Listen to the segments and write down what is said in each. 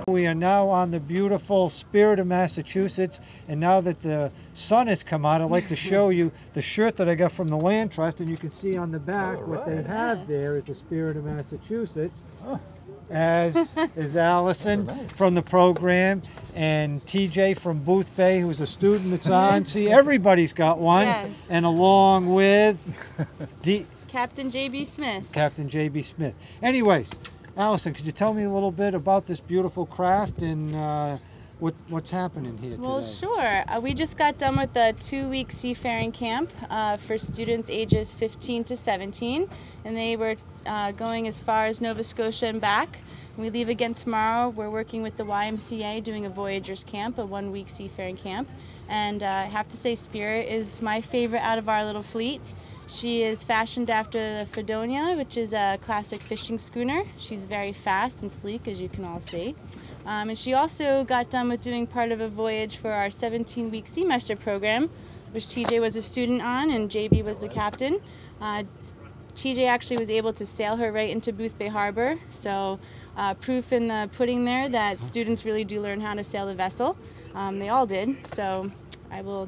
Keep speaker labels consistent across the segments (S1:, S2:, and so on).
S1: We are now on the beautiful Spirit of Massachusetts, and now that the sun has come out, I'd like to show you the shirt that I got from the Land Trust, and you can see on the back what they have there is the Spirit of Massachusetts, as is Allison from the program, and TJ from Boothbay, who's a student that's on. See, everybody's got one, and along with
S2: Captain J.B. Smith.
S1: Captain J.B. Smith. Anyways, Allison, could you tell me a little bit about this beautiful craft and what's happening here today?
S2: Well, sure. We just got done with the 2-week seafaring camp for students ages 15 to 17, and they were going as far as Nova Scotia and back. We leave again tomorrow. We're working with the YMCA doing a Voyagers camp, a 1-week seafaring camp, and I have to say Spirit is my favorite out of our little fleet. She is fashioned after the Fredonia, which is a classic fishing schooner. She's very fast and sleek, as you can all see. And she also got done with doing part of a voyage for our 17-week semester program, which TJ was a student on and JB was the captain. TJ actually was able to sail her right into Boothbay Harbor, so proof in the pudding there that students really do learn how to sail the vessel. They all did, so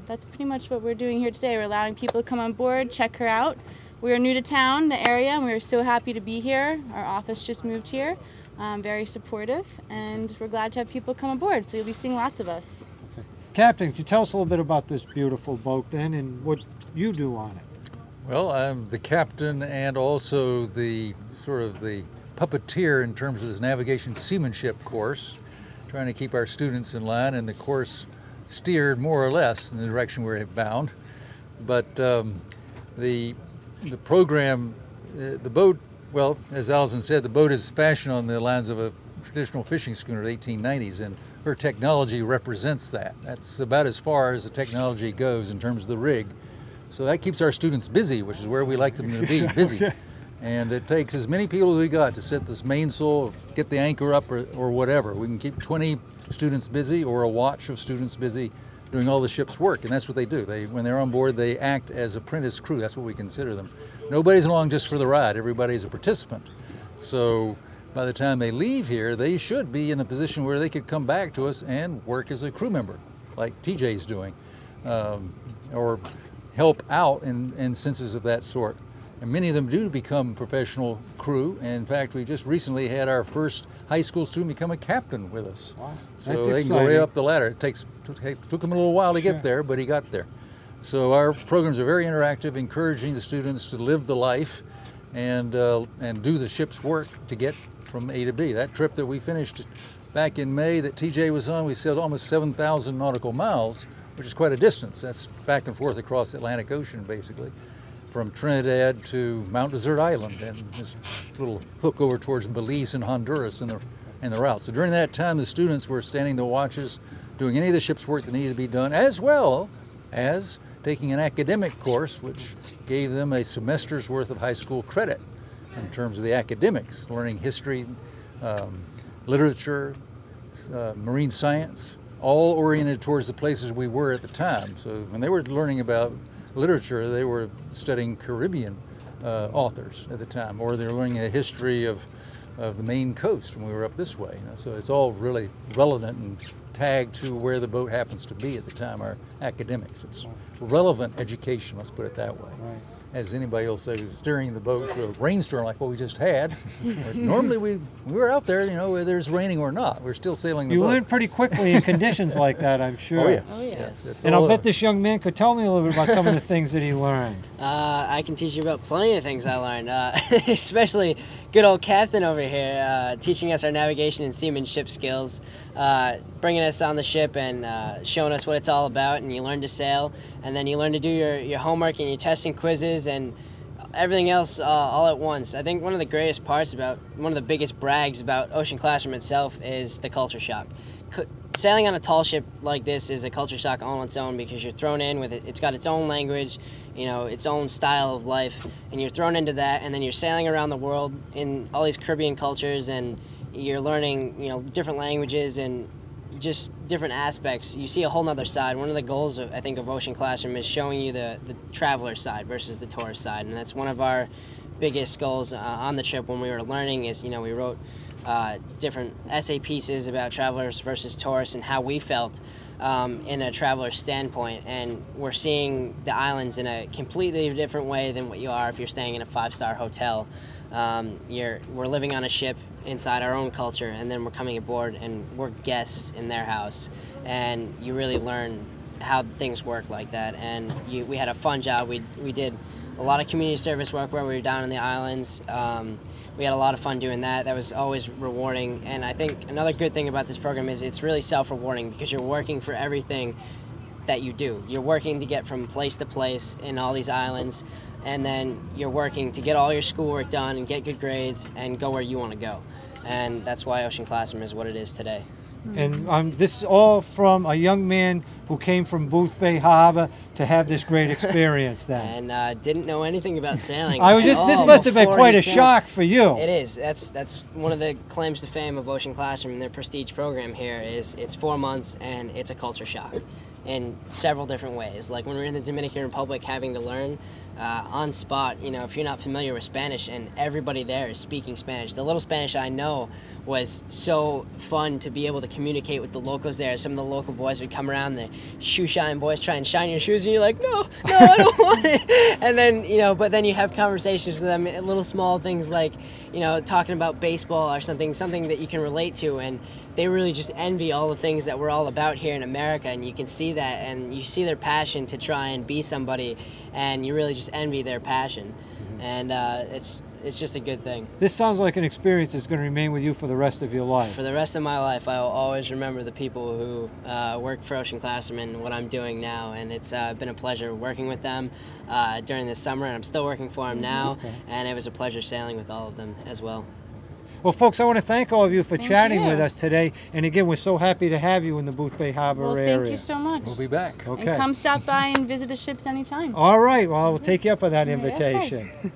S2: that's pretty much what we're doing here today. We're allowing people to come on board, check her out. We are new to town, the area, and we are so happy to be here. Our office just moved here. Very supportive, and we're glad to have people come on board, so you'll be seeing lots of us.
S1: Okay. Captain, could you tell us a little bit about this beautiful boat then and what you do on it?
S3: Well, I'm the captain and also the puppeteer in terms of this navigation seamanship course, trying to keep our students in line, and the course steered more or less in the direction we're bound. But the program, the boat, well, as Allison said, the boat is fashioned on the lines of a traditional fishing schooner of the 1890s, and her technology represents that. That's about as far as the technology goes in terms of the rig. So that keeps our students busy, which is where we like them to be, busy. Okay. And it takes as many people as we got to set this mainsail, get the anchor up, or whatever. We can keep 20 students busy or a watch of students busy doing all the ship's work, and that's what they do. When they're on board, they act as apprentice crew. That's what we consider them. Nobody's along just for the ride. Everybody's a participant. So by the time they leave here, they should be in a position where they could come back to us and work as a crew member, like TJ's doing, or help out in instances of that sort. And many of them do become professional crew. And in fact, we just recently had our first high school student become a captain with us.
S1: Wow.
S3: So
S1: That's
S3: they
S1: exciting.
S3: can go right up the ladder. It took them a little while to get there, but he got there. So our programs are very interactive, encouraging the students to live the life and do the ship's work to get from A to B. That trip that we finished back in May that TJ was on, we sailed almost 7,000 nautical miles, which is quite a distance. That's back and forth across the Atlantic Ocean, basically, from Trinidad to Mount Desert Island, and this little hook over towards Belize and Honduras in the route. So during that time, the students were standing the watches, doing any of the ship's work that needed to be done, as well as taking an academic course, which gave them a semester's worth of high school credit in terms of the academics, learning history, literature, marine science, all oriented towards the places we were at the time. So when they were learning about literature, they were studying Caribbean authors at the time, or they were learning a history of the Maine coast when we were up this way. So it's all really relevant and tagged to where the boat happens to be at the time, our academics. It's relevant education, let's put it that way.
S1: Right.
S3: As anybody will say, steering the boat through a rainstorm like what we just had. Normally we were out there, whether there's raining or not. We're still sailing the boat.
S1: You learn pretty quickly in conditions like that, I'm sure.
S3: Oh, yes.
S2: Oh, yes.
S1: And I'll bet this young man could tell me a little bit about some of the things that he learned.
S4: I can teach you about plenty of things I learned, especially good old Captain over here teaching us our navigation and seamanship skills, bringing us on the ship and showing us what it's all about, and you learn to sail, and then you learn to do your homework and your testing quizzes and everything else all at once. I think one of the greatest parts one of the biggest brags about Ocean Classroom itself is the culture shock. Sailing on a tall ship like this is a culture shock all on its own, because you're thrown in with it. It's got its own language, its own style of life, and you're thrown into that, and then you're sailing around the world in all these Caribbean cultures, and you're learning, different languages and just different aspects. You see a whole nother side. One of the goals, I think, of Ocean Classroom is showing you the traveler side versus the tourist side, and that's one of our biggest goals on the trip when we were learning is, we wrote different essay pieces about travelers versus tourists and how we felt in a traveler's standpoint. And we're seeing the islands in a completely different way than what you are if you're staying in a 5-star hotel. We're living on a ship inside our own culture, and then we're coming aboard and we're guests in their house, and you really learn how things work like that. And we had a fun job. We did a lot of community service work where we were down in the islands. We had a lot of fun doing that. That was always rewarding. And I think another good thing about this program is it's really self-rewarding because you're working for everything that you do. You're working to get from place to place in all these islands, and then you're working to get all your schoolwork done and get good grades and go where you want to go. And that's why Ocean Classroom is what it is today.
S1: And this is all from a young man who came from Boothbay Harbor to have this great experience then.
S4: And didn't know anything about sailing.
S1: This must have been quite a shock for you.
S4: It is. That's one of the claims to fame of Ocean Classroom and their prestige program here is it's 4 months and it's a culture shock in several different ways. Like when we were in the Dominican Republic having to learn on spot, you know, if you're not familiar with Spanish and everybody there is speaking Spanish. The little Spanish I know was so fun to be able to communicate with the locals there. Some of the local boys would come around, the shoe shine boys try and shine your shoes, and you're like, no, I don't want it. And then, you know, but then you have conversations with them, little small things like, you know, talking about baseball or something that you can relate to, and they really just envy all the things that we're all about here in America, and you can see that, and you see their passion to try and be somebody, and you really just envy their passion. And it's just a good thing.
S1: This sounds like an experience that's going to remain with you for the rest of your life.
S4: For the rest of my life, I will always remember the people who worked for Ocean Classroom and what I'm doing now, and it's been a pleasure working with them during this summer, and I'm still working for them now, and it was a pleasure sailing with all of them as well.
S1: Well, folks, I want to thank all of you for chatting with us today. And again, we're so happy to have you in the Boothbay Harbor area.
S2: Thank you so much.
S3: We'll be back.
S1: Okay.
S2: And come stop by and visit the ships anytime.
S1: All right. Well, I will take you up on that invitation.
S2: Okay.